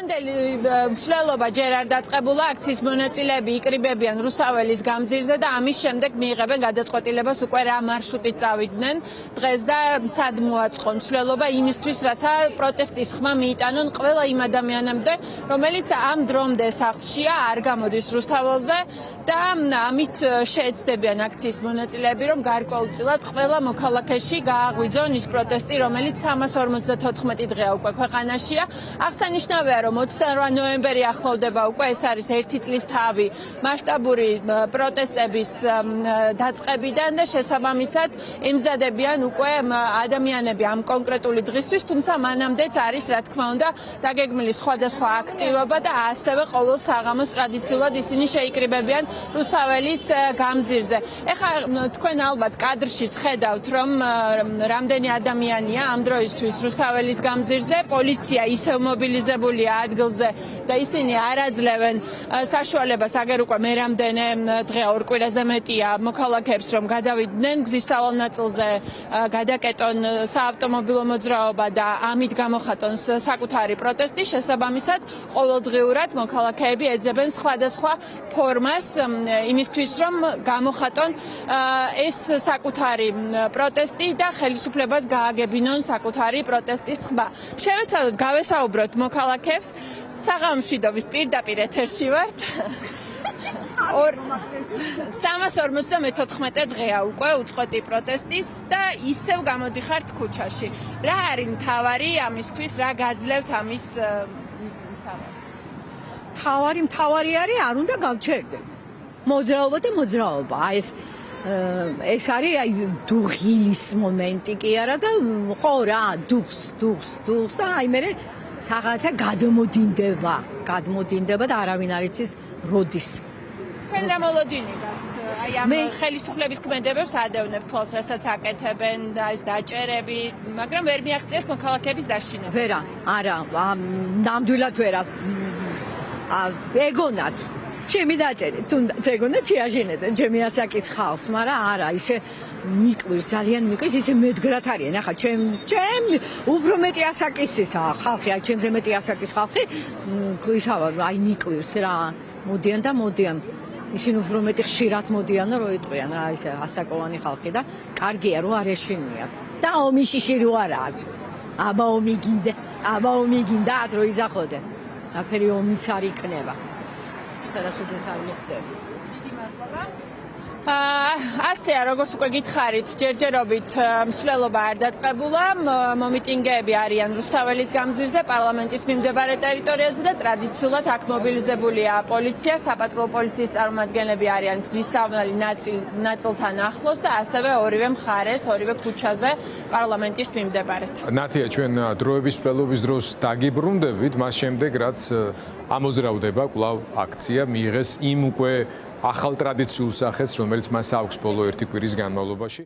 დღევანდელი მსვლელობა ჯერ არ დაწყებულა, აქციის მონაწილეები იკრიბებიან რუსთაველის გამზირზე და ამის შემდეგ მიიღებენ გადაწყვეტილებას უკვე რა მარშრუტით წავიდნენ დღეს და სად მოაწყონ მსვლელობა იმისთვის, რათა პროტესტის ხმა მიიტანონ ყველა იმ ადამიანამდე, რომელიც ამ დრომდე სახლშია, არ გამოდის რუსთაველზე და ამით შეეცდებიან აქციის მონაწილეები, რომ გარკვეულწილად ყველა მოქალაქეში გააღვიძონ ის პროტესტი, რომელიც 354 დღეა უკვე ქვეყანაშია. აღსანიშნავია, რომ 28 ნოემბერი ახლოვდება უკვე, ეს არის 1 წლის თავი მასშტაბური პროტესტების დაწყებიდან და შესაბამისად ემზადებიან უკვე ადამიანები ამ კონკრეტული დღისთვის, თუმცა მანამდეც არის, რა თქმა უნდა, დაგეგმილი სხვადასხვა აქტივობა და ასევე ყოველ საღამოს ტრადიციულად ისინი შეიკრიბებიან რუსთაველის გამზირზე. ეხლა თქვენ ალბათ კადრშიც ხედავთ, რომ რამდენი ადამიანია ამ დროისთვის რუსთაველის გამზირზე, პოლიცია ისევ მობილიზებულია ადგილზე და ისინი არ აძლევენ საშუალებას, აგერ უკვე მერამდენე დღეა, ორ კვირაზე მეტია მოქალაქეებს, რომ გადავიდნენ გზის სავალ ნაწილზე, გადაკეტონ საავტომობილო მოძრაობა და ამით გამოხატონ საკუთარი პროტესტი. შესაბამისად, ყოველდღიურად მოქალაქეები ეძებენ სხვადასხვა ფორმას იმისთვის, რომ გამოხატონ ეს საკუთარი პროტესტი და ხელისუფლებას გააგებინონ საკუთარი პროტესტის ხმა. შევეცადოთ გავესაუბროთ მოქალაქეებს. საღამომშვიდობის პირდაპირ ეთერში ვართ. 354 დღეა უკვე უწყვეტი პროტესტის და ისევ გამოდიხართ ქუჩაში. რა არის მთავარი ამისთვის, რა გაძლევთ ამის მთავარი? მთავარი არის, არ უნდა გავჩერდეთ. მოძრაობა და მოძრაობა. ეს არის დუღილის მომენტი კი არა და ხო რა, დუღს და აი მე რაღაცა გადმოდინდება და არავინ არ იცის როდის. თქვენ რა მოლოდინი გაქვთ? აი ამ ხელისუფლების ქმედებებს ადევნებთ თვალს, რასაც აკეთებენ და ეს დაჭერები, მაგრამ ვერ მიაღწიეს მოქალაქეების დაშინება. ვერა, არა, ნამდვილად ვერა. ეგონათ ჩემი დაჭერით, თუნდაც ეგონათ შეაშინებენ ჩემი ასაკის ხალხს, მაგრამ არა, ისე მიკვირს, ძალიან მიკვირს, ისე მედგრად არიან. ახლა ჩემ უფრო მეტი ასაკისის ხალხი, აი ჩემზე მეტი ასაკის ხალხი, ისაა, აი მიკვირს რა, მოდიან და მოდიან. ისინი უფრო მეტი ხშირად მოდიან, რომ იტყვიან რა, ისე ასაკოვანი ხალხი და კარგია რომ არ ეშინიათ. და ომიშიში რო არა აქვს. აბა ომი გინდა, რომ იძახოდე. აფერი ომის არ იქნება. სერასუდეს არ მოხდება. დიდი მადლობა. ასეა, როგორც უკვე გითხარით, ჯერჯერობით მსვლელობა არ დაწყებულა, მომიტინგეები არიან რუსთაველის გამზირზე, პარლამენტის მიმდებარე ტერიტორიაზე და ტრადიციულად აქ მობილიზებულია პოლიცია, საპატრულო პოლიციის წარმომადგენლები არიან გზის სავალ ნაწილთან ახლოს და ასევე ორივე მხარეს, ორივე ქუჩაზე პარლამენტის მიმდებარედ. ნათია, ჩვენ დროების მსვლელობის დროს დაგიბრუნდებით, მას შემდეგ რაც ამოზრაუდება კვლავ აქცია მიიღეს იმ უკვე ახალ ტრადიციულ სახეს, რომელიც მას აქვს ბოლო 1 კვირის განმავლობაში.